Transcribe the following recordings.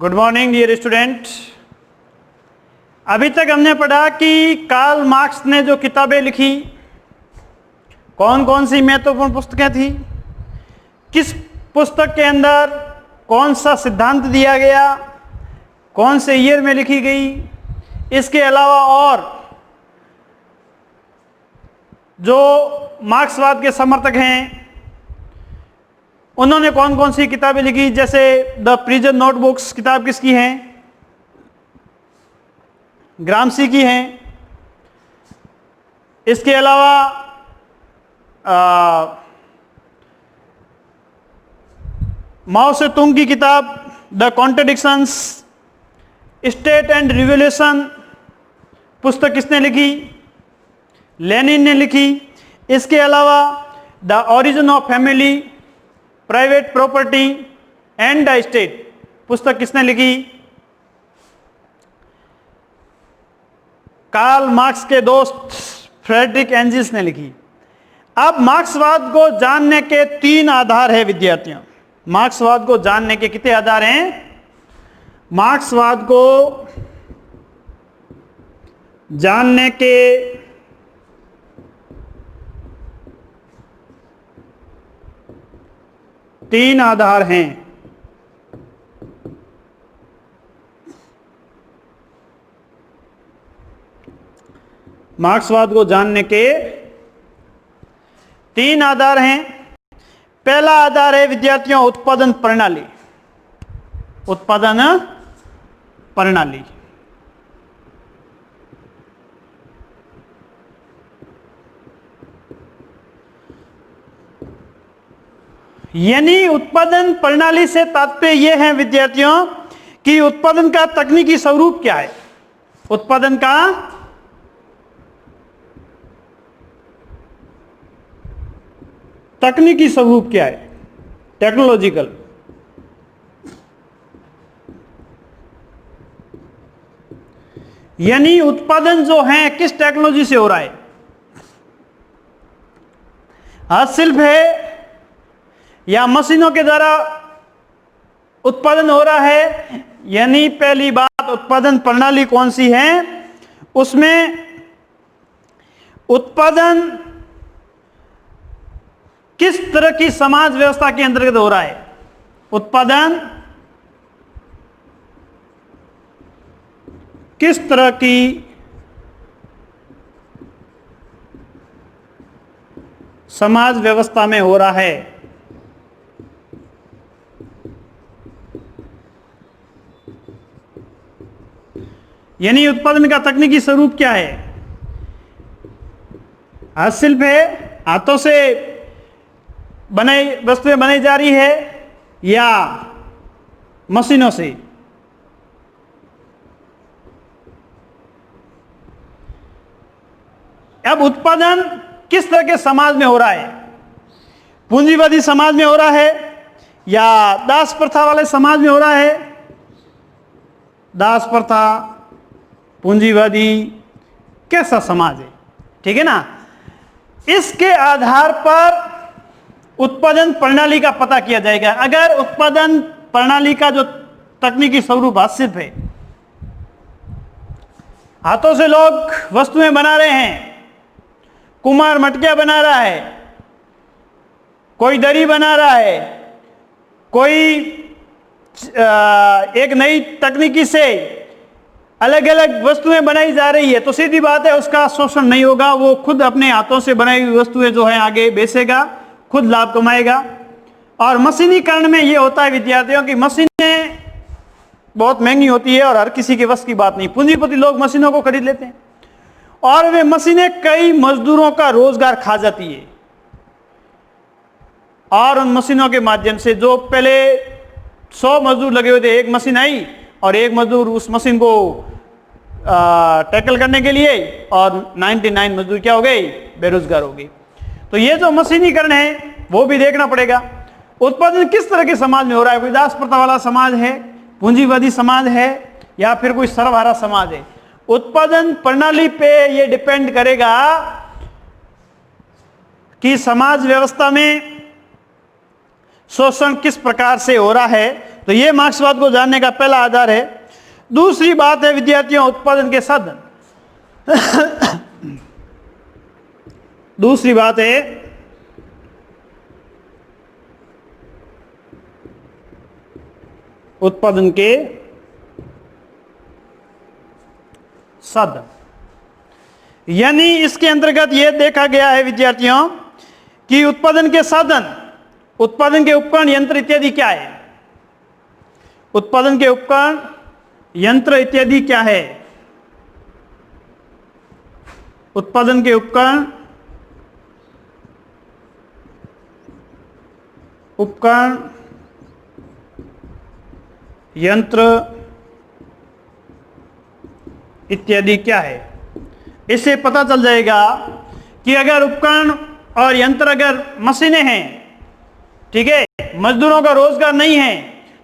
Good morning dear student. अभी तक हमने पढ़ा कि कार्ल मार्क्स ने जो किताबें लिखी, कौन कौन सी महत्वपूर्ण पुस्तकें थी, किस पुस्तक के अंदर कौन सा सिद्धांत दिया गया, कौन से ईयर में लिखी गई। इसके अलावा और जो मार्क्सवाद के समर्थक हैं उन्होंने कौन कौन सी किताबें लिखी, जैसे द प्रिजन नोटबुक्स किताब किसकी है, ग्रामसी की है। इसके अलावा माओ से तुंग की किताब the contradictions, state and revolution पुस्तक किसने लिखी, लेनिन ने लिखी। इसके अलावा the origin of family, private property and the state पुस्तक किसने लिखी, कार्ल मार्क्स के दोस्त फ्रेडरिक एंजिल्स ने लिखी। अब मार्क्सवाद को जानने के 3 आधार है विद्यार्थियों। मार्क्सवाद को जानने के कितने आधार हैं? मार्क्सवाद को जानने के 3 आधार हैं। मार्क्सवाद को जानने के 3 आधार हैं। पहला आधार है विद्यार्थियों उत्पादन प्रणाली। उत्पादन प्रणाली यानी उत्पादन प्रणाली से तात्पर्य यह है विद्यार्थियों कि उत्पादन का तकनीकी स्वरूप क्या है। उत्पादन का तकनीकी स्वरूप क्या है, टेक्नोलॉजिकल। यानी उत्पादन जो है किस टेक्नोलॉजी से हो रहा है। हस्तशिल्प है या मशीनों के द्वारा उत्पादन हो रहा है। यानी पहली बात उत्पादन प्रणाली कौन सी है, उसमें उत्पादन किस तरह की समाज व्यवस्था के अंतर्गत हो रहा है। उत्पादन किस तरह की समाज व्यवस्था में हो रहा है। यानी उत्पादन का तकनीकी स्वरूप क्या है। हस्तशिल्प है, हाथों से बनाई वस्तुएं बनाई जा रही है या मशीनों से। अब उत्पादन किस तरह के समाज में हो रहा है, पूंजीवादी समाज में हो रहा है या दास प्रथा वाले समाज में हो रहा है। दास प्रथा, पूंजीवादी, कैसा समाज है, ठीक है ना। इसके आधार पर उत्पादन प्रणाली का पता किया जाएगा। अगर उत्पादन प्रणाली का जो तकनीकी स्वरूप हस्तशिल्प है, हाथों से लोग वस्तुएं बना रहे हैं, कुम्हार मटकियां बना रहा है, कोई दरी बना रहा है, कोई एक नई तकनीकी से अलग अलग वस्तुएं बनाई जा रही है, तो सीधी बात है उसका शोषण नहीं होगा। वो खुद अपने हाथों से बनाई हुई वस्तुएं जो है आगे बेचेगा, खुद लाभ कमाएगा। और मशीनीकरण में ये होता है विद्यार्थियों की मशीनें बहुत महंगी होती है और हर किसी के वश की बात नहीं। पूंजीपति लोग मशीनों को खरीद लेते हैं और वे मशीनें कई मजदूरों का रोजगार खा जाती है। और उन मशीनों के माध्यम से जो पहले 100 मजदूर लगे हुए थे, एक मशीन आई और एक मजदूर उस मशीन को टैकल करने के लिए, और 99 मजदूर क्या हो गए, बेरोजगार हो गए। तो ये जो मशीनीकरण है वो भी देखना पड़ेगा। उत्पादन किस तरह के समाज में हो रहा है, कोई दास प्रथा वाला समाज है, पूंजीवादी समाज है या फिर कोई सर्वहारा समाज है। उत्पादन प्रणाली पे ये डिपेंड करेगा कि समाज व्यवस्था में शोषण किस प्रकार से हो रहा है। तो ये मार्क्सवाद को जानने का पहला आधार है। दूसरी बात है विद्यार्थियों उत्पादन के साधन। दूसरी बात है उत्पादन के साधन, यानी इसके अंतर्गत यह देखा गया है विद्यार्थियों कि उत्पादन के साधन, उत्पादन के उपकरण, यंत्र इत्यादि क्या है। उत्पादन के उपकरण, यंत्र इत्यादि क्या है। उत्पादन के उपकरण, यंत्र इत्यादि क्या है। इससे पता चल जाएगा कि अगर उपकरण और यंत्र, अगर मशीनें हैं, ठीक है, मजदूरों का रोजगार नहीं है,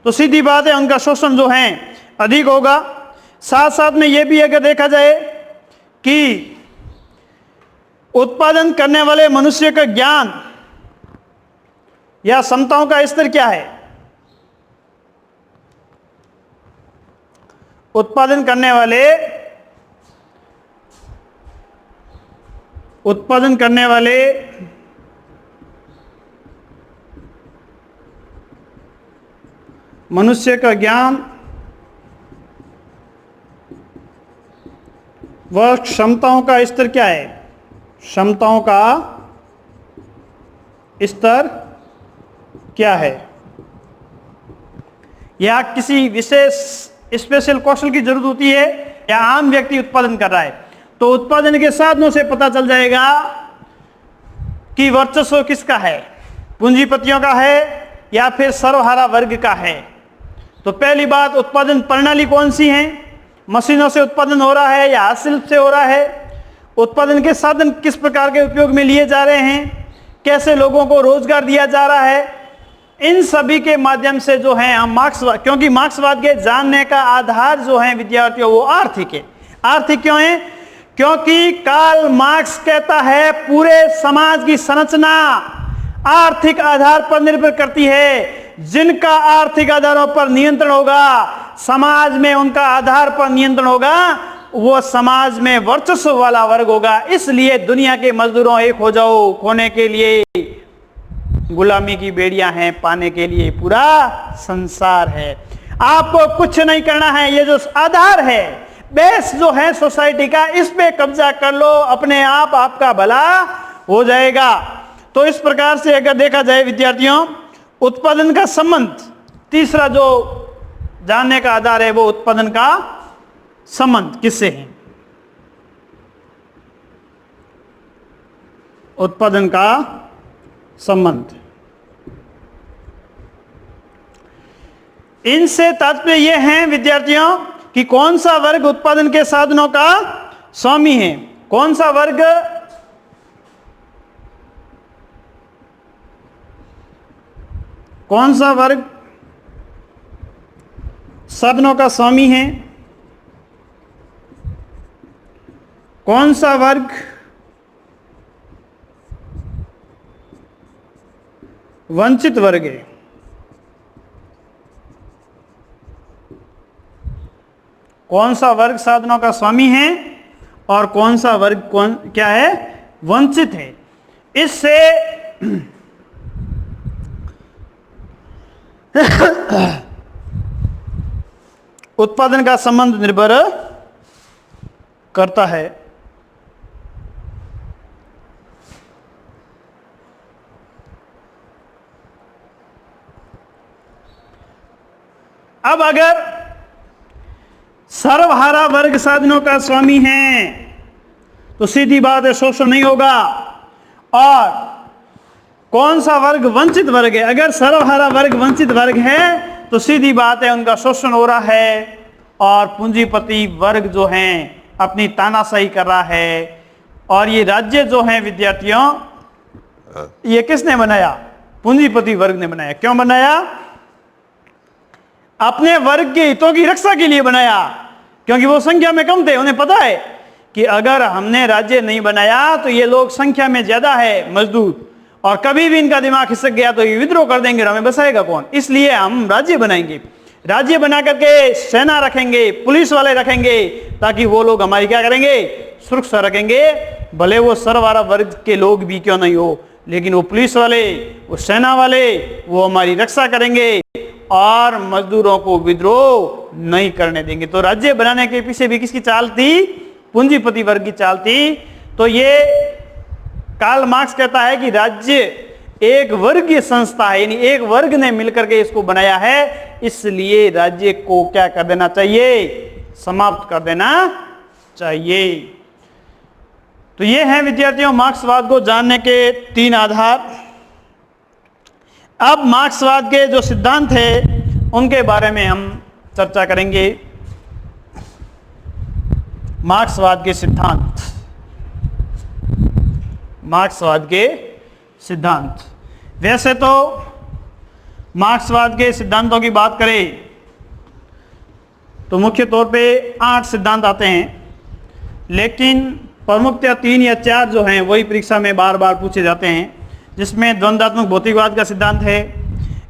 तो सीधी बात है उनका शोषण जो है अधिक होगा। साथ साथ में यह भी अगर देखा जाए कि उत्पादन करने वाले मनुष्य का ज्ञान या क्षमताओं का स्तर क्या है। उत्पादन करने वाले मनुष्य का ज्ञान व क्षमताओं का स्तर क्या है। क्षमताओं का स्तर क्या है। या किसी विशेष स्पेशल कौशल की जरूरत होती है या आम व्यक्ति उत्पादन कर रहा है, तो उत्पादन के साधनों से पता चल जाएगा कि वर्चस्व किसका है, पूंजीपतियों का है या फिर सर्वहारा वर्ग का है। तो पहली बात, उत्पादन प्रणाली कौन सी है, मशीनों से उत्पादन हो रहा है या हाथ शिल्प से हो रहा है। उत्पादन के साधन किस प्रकार के उपयोग में लिए जा रहे हैं, कैसे लोगों को रोजगार दिया जा रहा है, इन सभी के माध्यम से जो है हम मार्क्सवाद, क्योंकि मार्क्सवाद के जानने का आधार जो है विद्यार्थियों वो आर्थिक है। आर्थिक क्यों है? क्योंकि कार्ल मार्क्स कहता है पूरे समाज की संरचना आर्थिक आधार पर निर्भर करती है। जिनका आर्थिक आधारों पर नियंत्रण होगा, समाज में उनका आधार पर नियंत्रण होगा, वो समाज में वर्चस्व वाला वर्ग होगा। इसलिए दुनिया के मजदूरों एक हो जाओ, खोने के लिए गुलामी की बेड़ियां हैं, पाने के लिए पूरा संसार है। आपको कुछ नहीं करना है, ये जो आधार है, बेस जो है सोसाइटी का, इस पे कब्जा कर लो, अपने आप आपका भला हो जाएगा। तो इस प्रकार से अगर देखा जाए विद्यार्थियों, उत्पादन का संबंध, तीसरा जो जानने का आधार है वो उत्पादन का संबंध किससे है। उत्पादन का संबंध, इनसे तात्पर्य यह है विद्यार्थियों कि कौन सा वर्ग उत्पादन के साधनों का स्वामी है, कौन सा वर्ग साधनों का स्वामी है, कौन सा वर्ग वंचित वर्ग है। कौन सा वर्ग साधनों का स्वामी है और कौन सा वर्ग क्या है, वंचित है। इससे उत्पादन का संबंध निर्भर करता है। अब अगर सर्वहारा वर्ग साधनों का स्वामी है तो सीधी बात है शोषण नहीं होगा। और कौन सा वर्ग वंचित वर्ग है, अगर सर्वहारा वर्ग वंचित वर्ग है तो सीधी बात है उनका शोषण हो रहा है और पूंजीपति वर्ग जो हैं अपनी तानाशाही कर रहा है। और ये राज्य जो हैं विद्यार्थियों, ये किसने बनाया? पूंजीपति वर्ग ने बनाया। क्यों बनाया? अपने वर्ग के हितों की रक्षा के लिए बनाया, क्योंकि वो संख्या में कम थे। उन्हें पता है कि अगर हमने राज्य नहीं बनाया तो ये लोग संख्या में ज्यादा है मजदूर, और कभी भी इनका दिमाग खिसक गया तो ये विद्रोह कर देंगे और हमें बसाएगा कौन। इसलिए हम राज्य बनाएंगे, राज्य बना करके सेना रखेंगे, पुलिस वाले रखेंगे, ताकि वो लोग हमारी क्या करेंगे, सुरक्षा रखेंगे। भले वो सरवारा वर्ग के लोग भी क्यों नहीं हो, लेकिन वो पुलिस वाले, वो सेना वाले, वो हमारी रक्षा करेंगे और मजदूरों को विद्रोह नहीं करने देंगे। तो राज्य बनाने के पीछे भी किसकी चाल थी? पूंजीपति वर्ग की चाल थी। तो ये कार्ल मार्क्स कहता है कि राज्य एक वर्गीय संस्था है, यानी एक वर्ग ने मिलकर के इसको बनाया है, इसलिए राज्य को क्या कर देना चाहिए? समाप्त कर देना चाहिए। तो ये हैं विद्यार्थियों मार्क्सवाद को जानने के 3 आधार। अब मार्क्सवाद के जो सिद्धांत है उनके बारे में हम चर्चा करेंगे। मार्क्सवाद के सिद्धांत, मार्क्सवाद के सिद्धांत। वैसे तो मार्क्सवाद के सिद्धांतों की बात करें तो मुख्य तौर पे 8 सिद्धांत आते हैं, लेकिन प्रमुखतः 3 या 4 जो हैं वही परीक्षा में बार बार पूछे जाते हैं, जिसमें द्वंद्वात्मक भौतिकवाद का सिद्धांत है,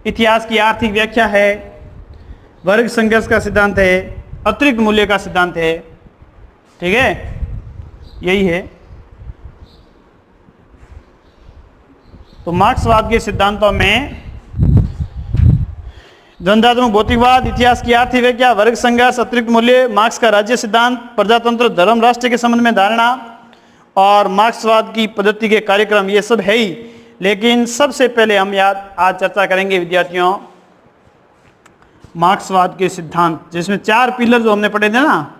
इतिहास की आर्थिक व्याख्या है, वर्ग संघर्ष का सिद्धांत है, अतिरिक्त मूल्य का सिद्धांत है। ठीक है, यही है। तो मार्क्सवाद के सिद्धांतों में द्वंद्वात्मक भौतिकवाद, इतिहास की आर्थिक व्याख्या, वर्ग संघर्ष, अतिरिक्त मूल्य, मार्क्स का राज्य सिद्धांत, प्रजातंत्र धर्म राष्ट्र के संबंध में धारणा और मार्क्सवाद की पद्धति के कार्यक्रम, ये सब है ही। लेकिन सबसे पहले हम आज चर्चा करेंगे विद्यार्थियों मार्क्सवाद के सिद्धांत, जिसमें 4 पिलर जो हमने पढ़े थे ना,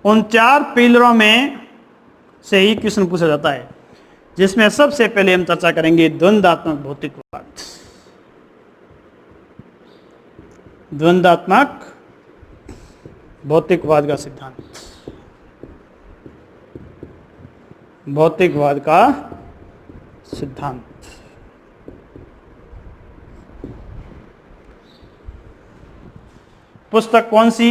उन 4 पिलरों में से ही क्वेश्चन पूछा जाता है, जिसमें सबसे पहले हम चर्चा करेंगे द्वंद्वात्मक भौतिकवाद। द्वंद्वात्मक भौतिकवाद का सिद्धांत, भौतिकवाद का सिद्धांत। पुस्तक कौन सी?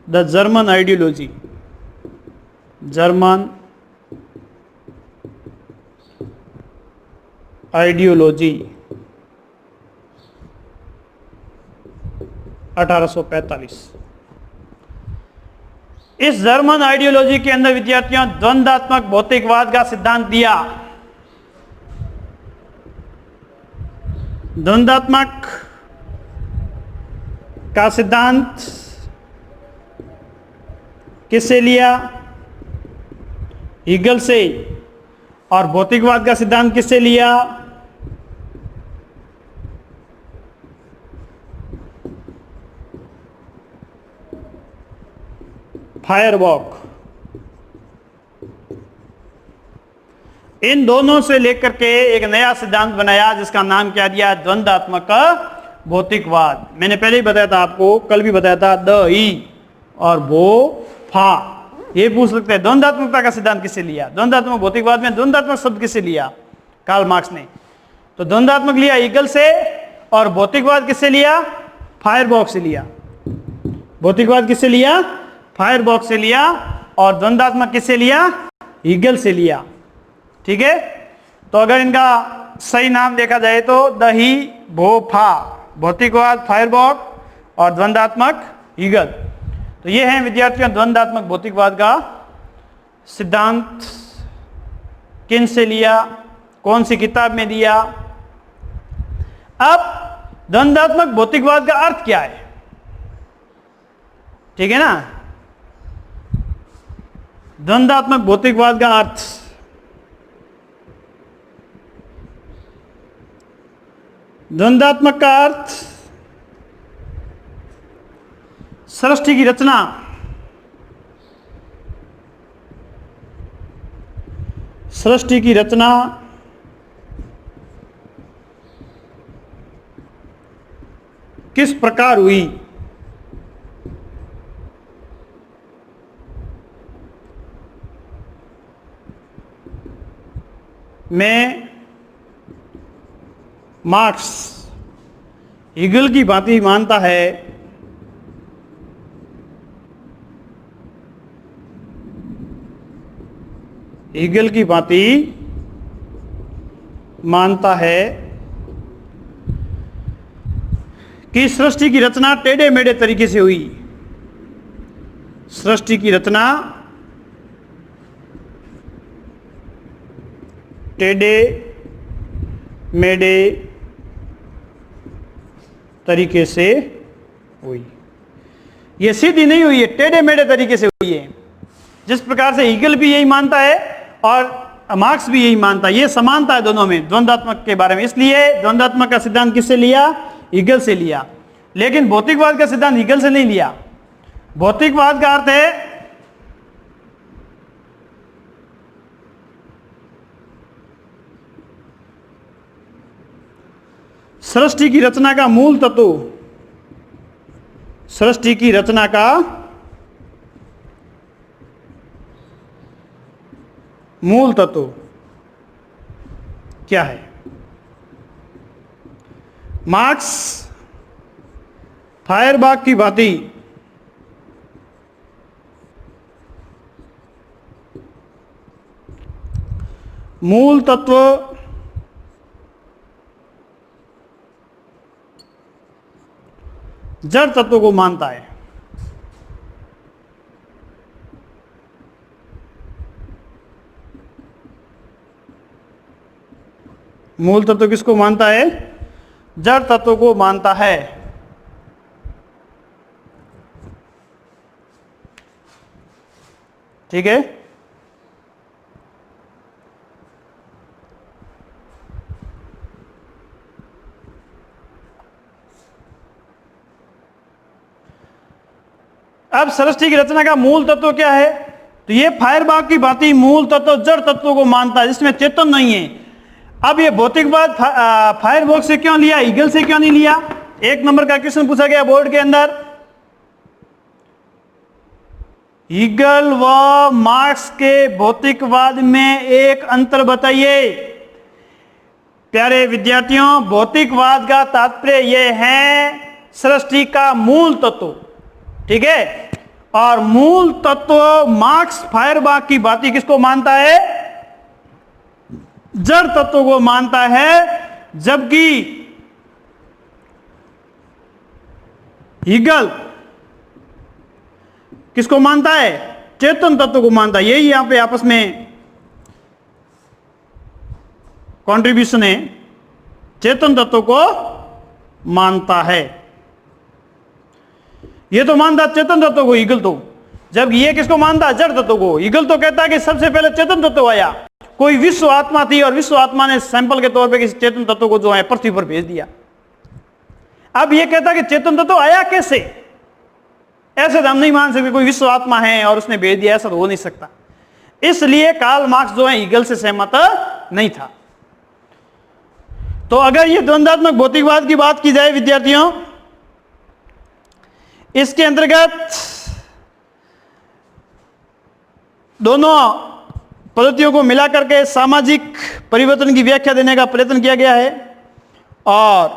The German ideology, German ideology 1845। इस जर्मन आइडियोलॉजी के अंदर विद्यार्थियों द्वंद्वात्मक भौतिकवाद का सिद्धांत दिया। द्वंद्वात्मक का सिद्धांत किससे लिया? हीगल से। और भौतिकवाद का सिद्धांत किससे लिया? फायरबॉक। इन दोनों से लेकर के एक नया सिद्धांत बनाया, जिसका नाम क्या दिया? द्वंद्वात्मक भौतिकवाद। मैंने पहले ही बताया था आपको, कल भी बताया था, द ई और वो फा। ये पूछ सकते हैं द्वंद्वात्मकता का सिद्धांत किससे लिया? द्वंद्वात्मक भौतिकवाद में द्वंद्वात्मक शब्द किससे लिया? कार्ल मार्क्स ने। तो द्वंद्वात्मक लिया हीगल से, और भौतिकवाद किससे लिया? फायरबॉक से लिया। भौतिकवाद किससे लिया? फायरबॉक से लिया। और द्वंद्वात्मक किससे लिया? हीगल से लिया। ठीक है, तो अगर इनका सही नाम देखा जाए तो द ही भो फा, भौतिकवाद फायरबॉक और द्वंद्वात्मक हीगल। तो ये है विद्यार्थियों द्वंद्वात्मक भौतिकवाद का सिद्धांत। किन से लिया, कौन सी किताब में दिया? अब द्वंद्वात्मक भौतिकवाद का अर्थ क्या है? ठीक है ना, द्वंद्वात्मक भौतिकवाद का अर्थ, द्वंद्वात्मक का अर्थ सृष्टि की रचना, सृष्टि की रचना किस प्रकार हुई, में मार्क्स हीगल की भांति मानता है हीगल की भांति मानता है कि सृष्टि की रचना टेढ़े मेढ़े तरीके से हुई। सृष्टि की रचना टेढ़े मेढ़े तरीके से हुई। ये सीधी नहीं हुई है, टेढ़े मेढ़े तरीके से हुई है। जिस प्रकार से हीगल भी यही मानता है और मार्क्स भी यही मानता है, ये समानता है दोनों में द्वंद्वात्मक के बारे में। इसलिए द्वंद्वात्मक का सिद्धांत किससे लिया? हीगल से लिया। लेकिन भौतिकवाद का सिद्धांत हीगल से नहीं लिया। भौतिकवाद का अर्थ है सृष्टि की रचना का मूल तत्व, सृष्टि की रचना का मूल तत्व क्या है? मार्क्स फायरबाग की भांति मूल तत्व जड़ तत्व को मानता है। मूल तत्व किसको मानता है? जड़ तत्व को मानता है। ठीक है। अब सृष्टि की रचना का मूल तत्व क्या है? तो ये फायरबाग की भांति मूल तत्व जड़ तत्व को मानता है जिसमें चेतन नहीं है। अब ये भौतिकवाद फायरबाग से क्यों लिया, हीगल से क्यों नहीं लिया? एक नंबर का क्वेश्चन पूछा गया बोर्ड के अंदर। हीगल व मार्क्स के भौतिकवाद में एक अंतर बताइए। प्यारे विद्यार्थियों, भौतिकवाद का तात्पर्य यह है सृष्टि का मूल तत्व। ठीक है। और मूल तत्व मार्क्स फायरबाग की भांति किसको मानता है? जड़ तत्व को मानता है, जबकि हीगल किसको मानता है? चेतन तत्व को मानता है। यही यहां पे आपस में कंट्रीब्यूशन है, चेतन तत्व को मानता है। ये तो मानता चेतन तत्व को हीगल तो, जब ये किसको मानता है? जड़ तत्व को। हीगल तो कहता है कि सबसे पहले चेतन तत्व आया, कोई विश्व आत्मा थी और विश्व आत्मा ने सैंपल के तौर पे किसी चेतन तत्व को जो है पृथ्वी पर भेज दिया। अब ये कहता है कि चेतन तत्व आया कैसे? ऐसे तो हम नहीं मान सकते कोई विश्व आत्मा है और उसने भेज दिया, ऐसा तो हो नहीं सकता। इसलिए कार्ल मार्क्स जो है हीगल से सहमत नहीं था। तो अगर ये द्वंद्वात्मक भौतिकवाद की बात की जाए विद्यार्थियों, इसके अंतर्गत दोनों पद्धतियों को मिलाकर के सामाजिक परिवर्तन की व्याख्या देने का प्रयत्न किया गया है और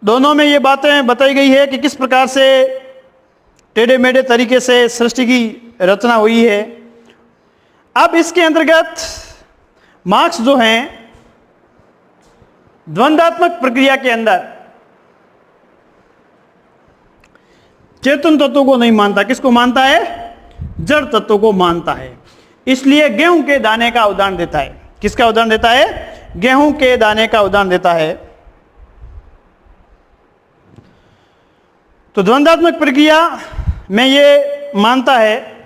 दोनों में ये बातें बताई गई है कि किस प्रकार से टेढ़े मेढ़े तरीके से सृष्टि की रचना हुई है। अब इसके अंतर्गत मार्क्स जो हैं द्वंद्वात्मक प्रक्रिया के अंदर चेतन तत्व को नहीं मानता। किसको मानता है? जड़ तत्व को मानता है। इसलिए गेहूं के दाने का उदाहरण देता है। किसका उदाहरण देता है? गेहूं के दाने का उदाहरण देता है। तो द्वंद्वात्मक प्रक्रिया में ये मानता है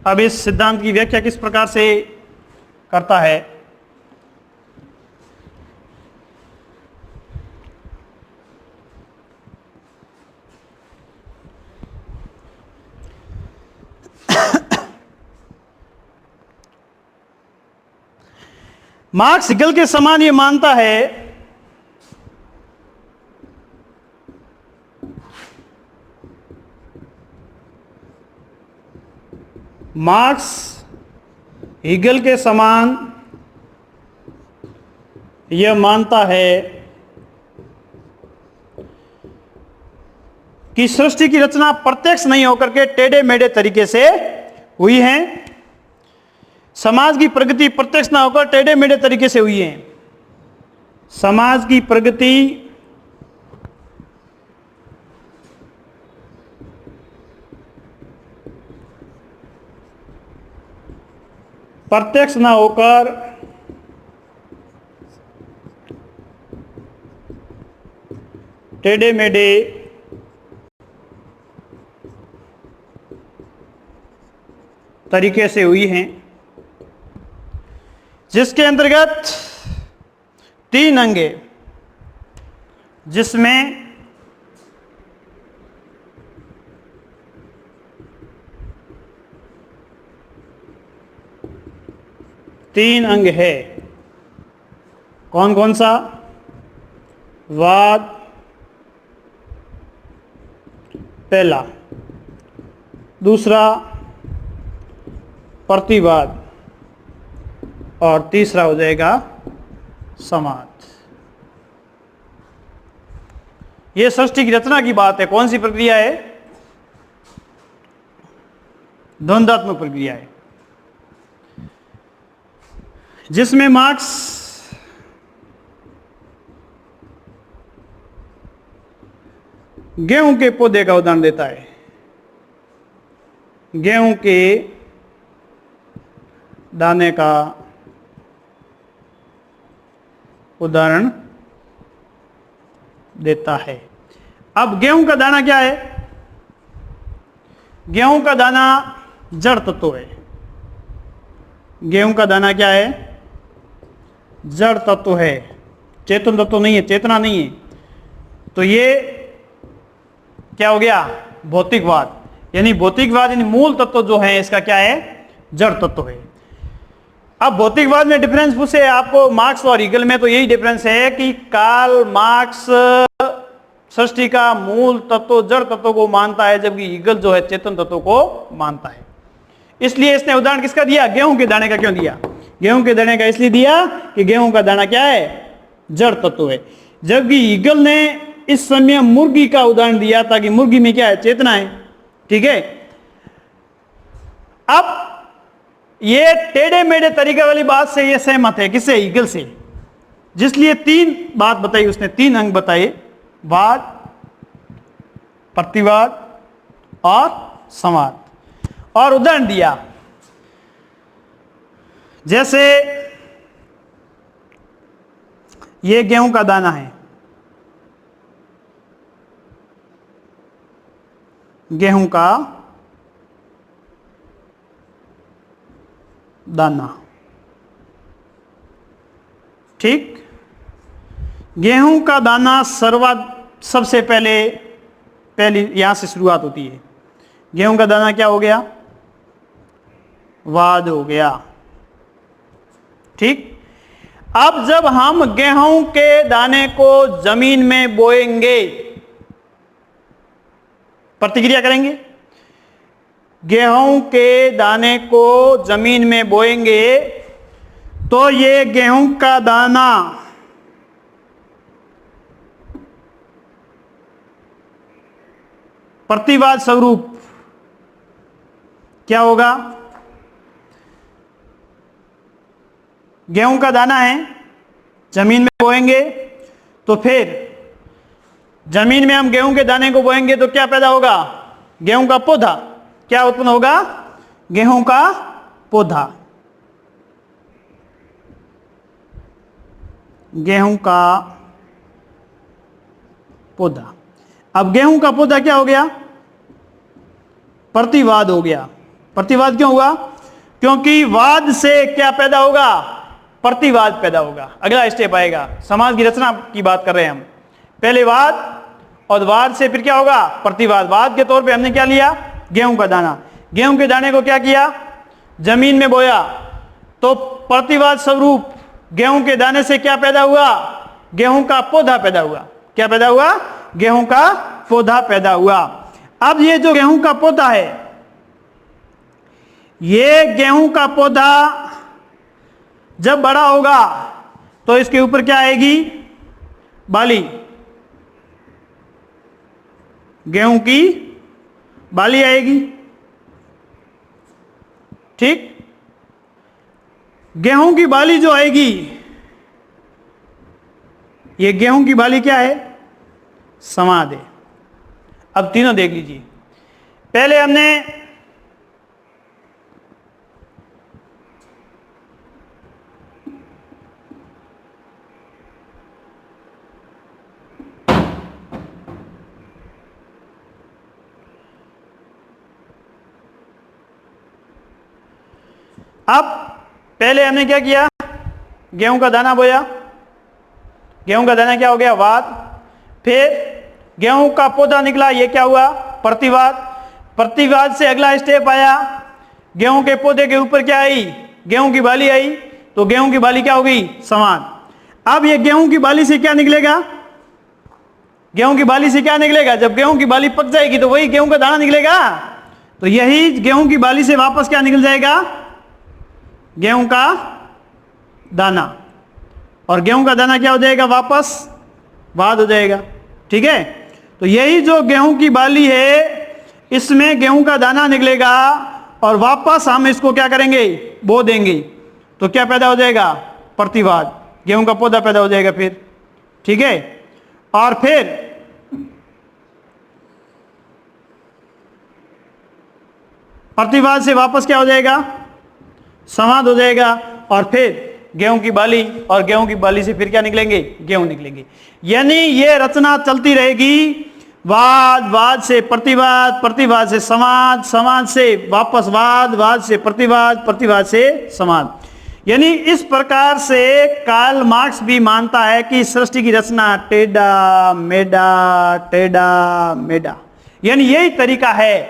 अब इस सिद्धांत की व्याख्या किस प्रकार से करता है? मार्क्स हीगल के समान ये मानता है मार्क्स हीगल के समान यह मानता है कि सृष्टि की रचना प्रत्यक्ष नहीं होकर के टेढ़े मेढ़े तरीके से हुई है। समाज की प्रगति प्रत्यक्ष ना होकर टेढ़े मेढ़े तरीके से हुई है। समाज की प्रगति प्रत्यक्ष ना होकर टेढ़े मेढ़े तरीके से हुई हैं, जिसके अंतर्गत 3 अंग है, जिसमें तीन अंग है। कौन कौन सा? वाद पहला, दूसरा प्रतिवाद और तीसरा हो जाएगा समाज। यह सृष्टि की रचना की बात है। कौन सी प्रक्रिया है? द्वंद्वात्मक प्रक्रिया है, जिसमें मार्क्स गेहूं के पौधे का उदाहरण देता है। गेहूं के दाने का उदाहरण देता है। अब गेहूं का दाना क्या है? गेहूं का दाना जड़ तत्व है। गेहूं का दाना क्या है? जड़ तत्व है, चेतन तत्व नहीं है, चेतना नहीं है। तो ये क्या हो गया? भौतिकवाद। यानी भौतिकवाद यानी मूल तत्व जो है इसका क्या है? जड़ तत्व है। अब भौतिकवाद में डिफरेंस पूछे आपको मार्क्स और हीगल में, तो यही डिफरेंस है कि कार्ल मार्क्स सृष्टि का मूल तत्व जड़ तत्व को मानता है, जबकि हीगल जो है चेतन तत्व को मानता है। इसलिए इसने उदाहरण किसका दिया? गेहूं के दाने का क्यों दिया? गेहूं के दाने का इसलिए दिया कि गेहूं का दाना क्या है? जड़ तत्व है। जबकि हीगल ने इस समय मुर्गी का उदाहरण दिया ताकि मुर्गी में क्या है? चेतना है। ठीक है। अब ये टेढ़े मेढ़े तरीके वाली बात से ये सहमत है। किससे? हीगल से। जिसलिए 3 बात बताई उसने, 3 अंग बताए, वाद, प्रतिवाद और समाज, और उदाहरण दिया। जैसे ये गेहूं का दाना है, गेहूं का दाना, ठीक। गेहूं का दाना सबसे पहली यहां से शुरुआत होती है। गेहूं का दाना क्या हो गया? वाद हो गया, ठीक। अब जब हम गेहूं के दाने को जमीन में बोएंगे, प्रतिक्रिया करेंगे। गेहूं के दाने को जमीन में बोएंगे तो ये गेहूं का दाना प्रतिवाद स्वरूप क्या होगा? गेहूं का दाना है, जमीन में बोएंगे तो फिर जमीन में हम गेहूं के दाने को बोएंगे तो क्या पैदा होगा? गेहूं का पौधा। क्या उत्पन्न होगा? गेहूं का पौधा। गेहूं का पौधा। अब गेहूं का पौधा क्या हो गया? प्रतिवाद हो गया। प्रतिवाद क्यों हुआ? क्योंकि वाद से क्या पैदा होगा? प्रतिवाद पैदा होगा। अगला स्टेप आएगा, समाज की रचना की बात कर रहे हैं हम। पहले वाद, और वाद से फिर क्या होगा? प्रतिवाद। वाद के तौर पे हमने क्या लिया? गेहूं का दाना। गेहूं के दाने को क्या किया? जमीन में बोया, तो प्रतिवाद स्वरूप गेहूं के दाने से क्या पैदा हुआ? गेहूं का पौधा पैदा हुआ। क्या पैदा हुआ? गेहूं का पौधा पैदा हुआ। अब ये जो गेहूं का पौधा है, ये गेहूं का पौधा जब बड़ा होगा तो इसके ऊपर क्या आएगी? बाली, गेहूं की बाली आएगी। ठीक, गेहूं की बाली जो आएगी, ये गेहूं की बाली क्या है? समाद है। अब तीनों देख लीजिए। पहले हमने क्या किया? गेहूं का दाना बोया, गेहूं का दाना क्या हो गया? वाद। फिर गेहूं का पौधा निकला, ये क्या हुआ? प्रतिवाद। प्रतिवाद से अगला स्टेप आया, गेहूं के पौधे के ऊपर क्या आई? गेहूं की बाली आई, तो गेहूं की बाली क्या हो गई? समाद। अब ये गेहूं की बाली से क्या निकलेगा? गेहूं की बाली से क्या निकलेगा? जब गेहूं की बाली पक जाएगी तो वही गेहूं का दाना निकलेगा। तो यही गेहूं की बाली से वापस क्या निकल जाएगा? गेहूं का दाना। और गेहूं का दाना क्या हो जाएगा? वापस वाद हो जाएगा। ठीक है, तो यही जो गेहूं की बाली है, इसमें गेहूं का दाना निकलेगा और वापस हम इसको क्या करेंगे? बो देंगे। तो क्या पैदा हो जाएगा? प्रतिवाद, गेहूं का पौधा पैदा हो जाएगा फिर। ठीक है, और फिर प्रतिवाद से वापस क्या हो जाएगा? समाद हो जाएगा। और फिर गेहूं की बाली, और गेहूं की बाली से फिर क्या निकलेंगे? गेहूं निकलेंगे। यानी ये रचना चलती रहेगी, वाद, वाद से प्रतिवाद, प्रतिवाद से समाद, समाद से वापस वाद, वाद से प्रतिवाद, प्रतिवाद से समाद। यानी इस प्रकार से कार्ल मार्क्स भी मानता है कि सृष्टि की रचना टेढ़ा मेढ़ा, टेढ़ा मेढ़ा, यानी यही तरीका है,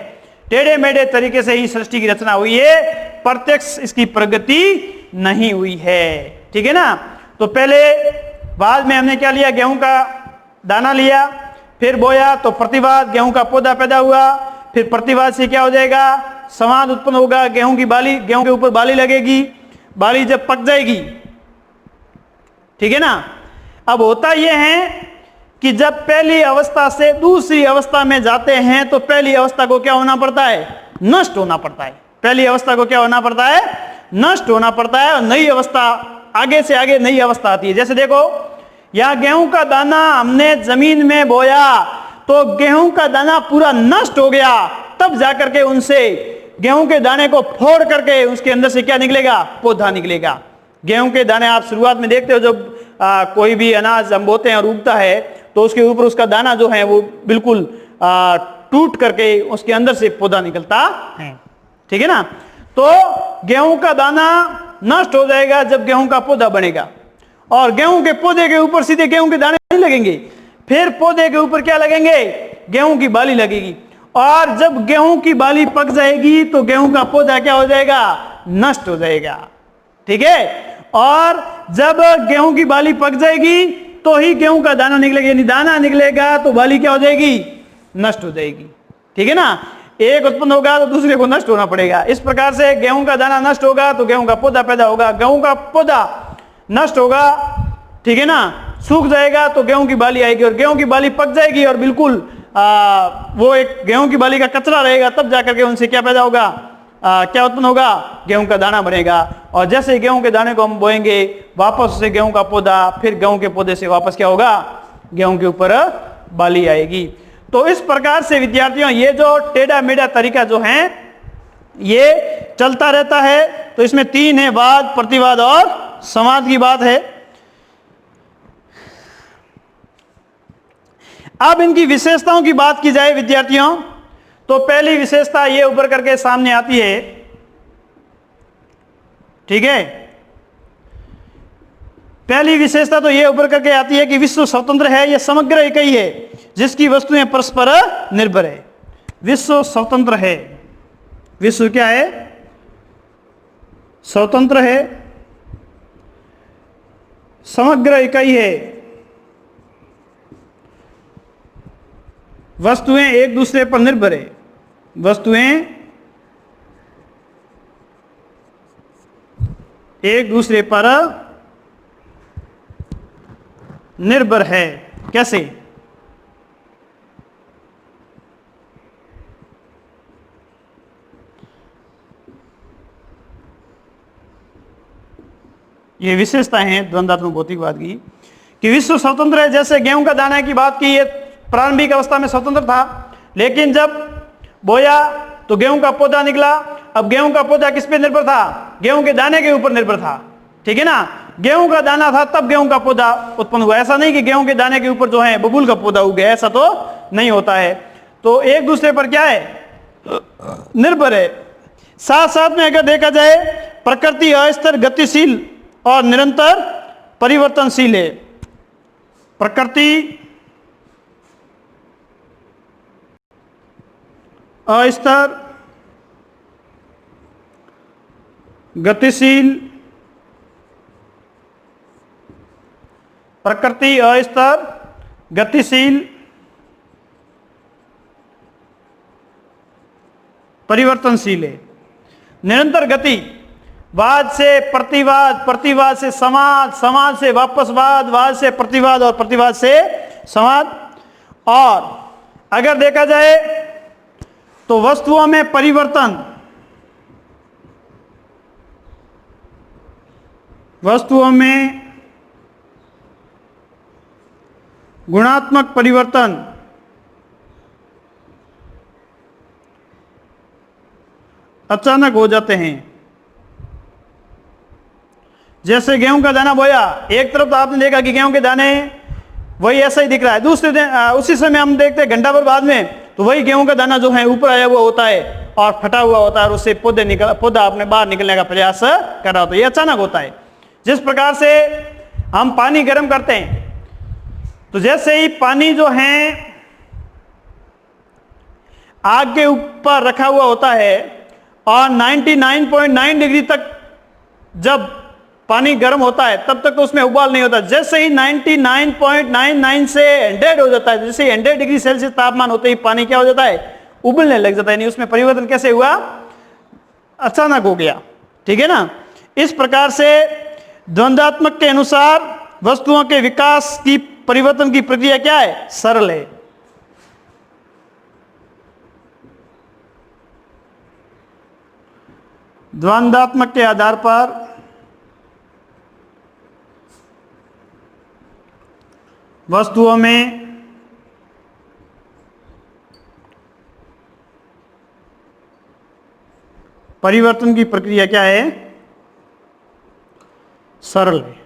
टेढ़े मेढ़े तरीके से ही सृष्टि की रचना हुई है, प्रत्यक्ष इसकी प्रगति नहीं हुई है। ठीक है ना। तो पहले बाद में हमने क्या लिया? गेहूं का दाना लिया, फिर बोया तो प्रतिवाद, गेहूं का पौधा पैदा हुआ। फिर प्रतिवाद से क्या हो जाएगा? समाद उत्पन्न होगा, गेहूं की बाली, गेहूं के ऊपर बाली लगेगी, बाली जब पक जाएगी। ठीक है ना। अब होता यह है कि जब पहली अवस्था से दूसरी अवस्था में जाते हैं तो पहली अवस्था को क्या होना पड़ता है? नष्ट होना पड़ता है। पहली अवस्था को क्या होना पड़ता है? नष्ट होना पड़ता है, और नई अवस्था, आगे से आगे नई अवस्था आती है। जैसे देखो, यहां गेहूं का दाना हमने जमीन में बोया तो गेहूं का दाना पूरा नष्ट हो गया, तब जाकर के उनसे गेहूं के दाने को फोड़ करके उसके अंदर से क्या निकलेगा? पौधा निकलेगा। गेहूं के दाने आप शुरुआत में देखते हो, जब कोई भी अनाज हम बोते हैं और उगता है तो उसके ऊपर उसका दाना जो है वो बिल्कुल टूट करके उसके अंदर से पौधा निकलता है। ठीक है ना। तो गेहूं का दाना नष्ट हो जाएगा जब गेहूं का पौधा बनेगा, और गेहूं के पौधे के ऊपर सीधे गेहूं के दाने नहीं लगेंगे, फिर पौधे के ऊपर क्या लगेंगे? गेहूं की बाली लगेगी। और जब गेहूं की बाली पक जाएगी तो गेहूं का पौधा क्या हो जाएगा? नष्ट हो जाएगा। ठीक है। और जब गेहूं की बाली पक जाएगी तो ही गेहूं का दाना निकलेगा, यानी दाना निकलेगा तो बाली क्या हो जाएगी? नष्ट हो जाएगी। ठीक है ना। एक उत्पन्न होगा तो दूसरे को नष्ट होना पड़ेगा। इस प्रकार से गेहूं का दाना नष्ट होगा तो गेहूं का पौधा पैदा होगा, गेहूं का पौधा नष्ट होगा, ठीक है ना, सूख जाएगा तो गेहूं की बाली आएगी, और गेहूं की बाली पक जाएगी और बिल्कुल वो एक गेहूं की बाली का कचरा रहेगा, तब जाकर के उनसे क्या पैदा होगा? क्या उत्पन्न होगा? गेहूं का दाना बनेगा। और जैसे गेहूं के दाने को हम बोएंगे, वापस से गेहूं का पौधा, फिर गेहूं के पौधे से वापस क्या होगा? गेहूं के ऊपर बाली आएगी। तो इस प्रकार से विद्यार्थियों, ये जो टेढ़ा मेढ़ा तरीका जो है ये चलता रहता है। तो इसमें तीन है, वाद, प्रतिवाद और समाद की बात है। अब इनकी विशेषताओं की बात की जाए विद्यार्थियों, तो पहली विशेषता ये उभर करके सामने आती है। ठीक है, पहली विशेषता तो ये उभर करके आती है कि विश्व स्वतंत्र है, यह समग्र एक ही है जिसकी वस्तुएं परस्पर निर्भर है। विश्व स्वतंत्र है। विश्व क्या है? स्वतंत्र है, समग्र इकाई है, वस्तुएं एक दूसरे पर निर्भर है, वस्तुएं एक दूसरे पर निर्भर है। कैसे? ये विशेषताएं हैं द्वंद्वात्मक भौतिकवाद की कि विश्व स्वतंत्र है। जैसे गेहूं का दाना की बात की, ये प्रारंभिक अवस्था में स्वतंत्र था, लेकिन जब बोया तो गेहूं का पौधा निकला। अब गेहूं का पौधा किस पे निर्भर था? गेहूं के दाने के ऊपर निर्भर था, ठीक है ना। गेहूं का दाना था तब गेहूं का पौधा उत्पन्न हुआ। ऐसा नहीं कि गेहूं के दाने के ऊपर जो है बबूल का पौधा उग गया, ऐसा तो नहीं होता है। तो एक दूसरे पर क्या है? निर्भर है। साथ साथ में अगर देखा जाए, प्रकृति अस्थिर, गतिशील और निरंतर परिवर्तनशील है। प्रकृति अस्थिर, गतिशील, प्रकृति अस्थिर, गतिशील, परिवर्तनशील है। निरंतर गति, वाद से प्रतिवाद, प्रतिवाद से समाज, समाज से वापस वाद, वाद से प्रतिवाद और प्रतिवाद से समाज। और अगर देखा जाए तो वस्तुओं में परिवर्तन, वस्तुओं में गुणात्मक परिवर्तन, अचानक हो जाते हैं। जैसे गेहूं का दाना बोया, एक तरफ तो आपने देखा कि गेहूं के दाने वही ऐसा ही दिख रहा है, दूसरे दिन उसी समय हम देखते हैं घंटा भर बाद में तो वही गेहूं का दाना जो है ऊपर आया हुआ होता है और फटा हुआ होता है और उससे पौधा अपने बाहर निकलने का प्रयास कर रहा होता है। ये अचानक होता है। जिस प्रकार से हम पानी गर्म करते हैं, तो जैसे ही पानी जो है आग के ऊपर रखा हुआ होता है और 99.9 डिग्री तक जब पानी गर्म होता है तब तक तो उसमें उबाल नहीं होता। जैसे ही 99.99 से 100 हो जाता है, जैसे 100 डिग्री सेल्सियस तापमान होते ही पानी क्या हो जाता है? उबलने लग जाता है। यानी उसमें परिवर्तन कैसे हुआ? अचानक हो गया, ठीक है ना। इस प्रकार से द्वंद्वात्मक के अनुसार वस्तुओं के विकास की, परिवर्तन की प्रक्रिया क्या है? सरल है। द्वंद्वात्मक के आधार पर वस्तुओं में परिवर्तन की प्रक्रिया क्या है? सरल है।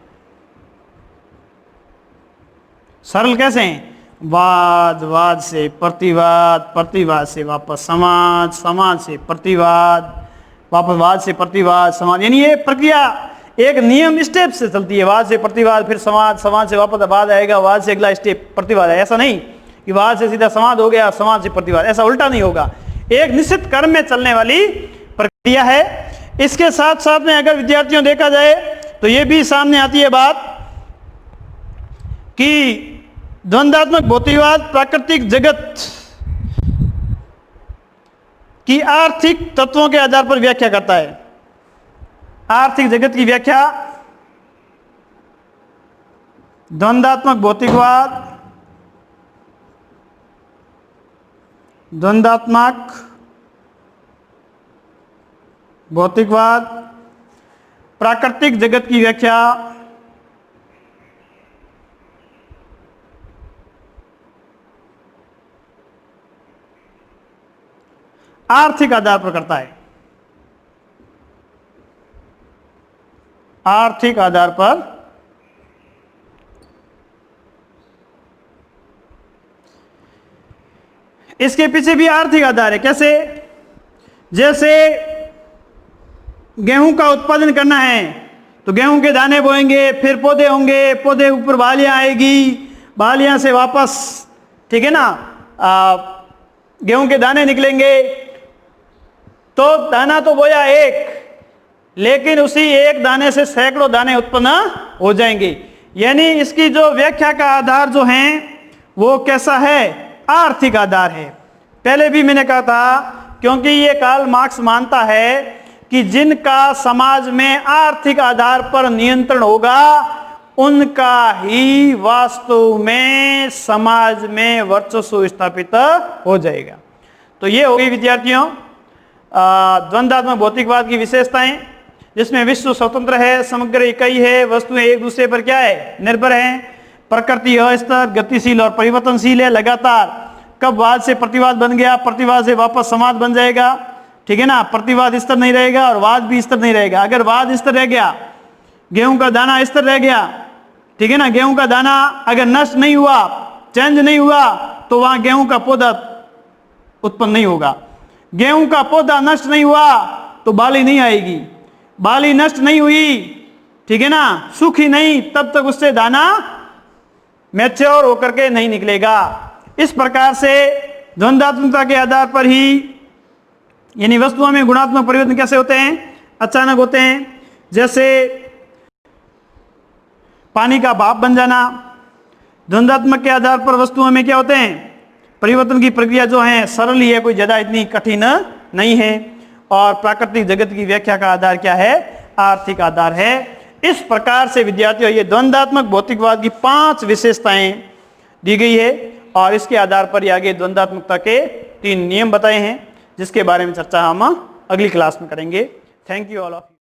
सरल कैसे हैं? वाद, वाद से प्रतिवाद, प्रतिवाद से वापस समाज, समाज से प्रतिवाद, वापस वाद से प्रतिवाद, समाज। यानी ये प्रक्रिया एक नियम स्टेप से चलती है। वाद से प्रतिवाद, फिर समाज, समाज से वापस वाद आएगा, वाद से अगला स्टेप प्रतिवाद है। ऐसा नहीं कि वाद से सीधा समाज हो गया, समाज से प्रतिवाद, ऐसा उल्टा नहीं होगा। एक निश्चित क्रम में चलने वाली प्रक्रिया है। इसके साथ साथ में अगर विद्यार्थियों देखा जाए तो ये भी सामने आती है बात कि द्वंद्वात्मक भौतिकवाद प्राकृतिक जगत की आर्थिक तत्वों के आधार पर व्याख्या करता है। आर्थिक जगत की व्याख्या द्वंद्वात्मक भौतिकवाद, द्वंद्वात्मक भौतिकवाद प्राकृतिक जगत की व्याख्या आर्थिक आधार पर करता है। आर्थिक आधार पर इसके पीछे भी आर्थिक आधार है। कैसे? जैसे गेहूं का उत्पादन करना है तो गेहूं के दाने बोएंगे, फिर पौधे होंगे, पौधे ऊपर बालियां आएगी, बालियां से वापस, ठीक है ना, गेहूं के दाने निकलेंगे। तो दाना तो बोया एक, लेकिन उसी एक दाने से सैकड़ों दाने उत्पन्न हो जाएंगे। यानी इसकी जो व्याख्या का आधार जो है वो कैसा है? आर्थिक आधार है। पहले भी मैंने कहा था, क्योंकि ये कार्ल मार्क्स मानता है कि जिनका समाज में आर्थिक आधार पर नियंत्रण होगा उनका ही वास्तव में समाज में वर्चस्व स्थापित हो जाएगा। तो ये हो गई विद्यार्थियों द्वंद्वात्मक भौतिकवाद की विशेषताएं, जिसमें विश्व स्वतंत्र है, समग्र इकाई है, वस्तुएं एक दूसरे पर क्या है, निर्भर है, प्रकृति अस्थिर, गतिशील और परिवर्तनशील है लगातार। कब वाद से प्रतिवाद बन गया, प्रतिवाद से वापस समाज बन जाएगा, ठीक है ना। प्रतिवाद स्थिर नहीं रहेगा और वाद भी स्थिर नहीं रहेगा। अगर वाद स्थिर रह गया, गेहूं का दाना स्थिर रह गया, ठीक है ना, गेहूं का दाना अगर नष्ट नहीं हुआ, चेंज नहीं हुआ, तो वहां गेहूं का पौधा उत्पन्न नहीं होगा। गेहूं का पौधा नष्ट नहीं हुआ तो बाली नहीं आएगी, बाली नष्ट नहीं हुई, ठीक है ना, सूखी नहीं, तब तक उससे दाना मैच्योर होकर के नहीं निकलेगा। इस प्रकार से द्वंद्वात्मकता के आधार पर ही यानी वस्तुओं में गुणात्मक परिवर्तन कैसे होते हैं, अचानक होते हैं। जैसे पानी का भाप बन जाना, द्वंद्वात्मक के आधार पर वस्तुओं में क्या होते हैं, परिवर्तन की प्रक्रिया जो है सरल ही है, कोई ज्यादा इतनी कठिन नहीं है। और प्राकृतिक जगत की व्याख्या का आधार क्या है, आर्थिक आधार है। इस प्रकार से विद्यार्थियों ये द्वंद्वात्मक भौतिकवाद की 5 विशेषताएं दी गई है और इसके आधार पर आगे द्वंद्वात्मकता के 3 नियम बताए हैं, जिसके बारे में चर्चा हम अगली क्लास में करेंगे। Thank you all of you.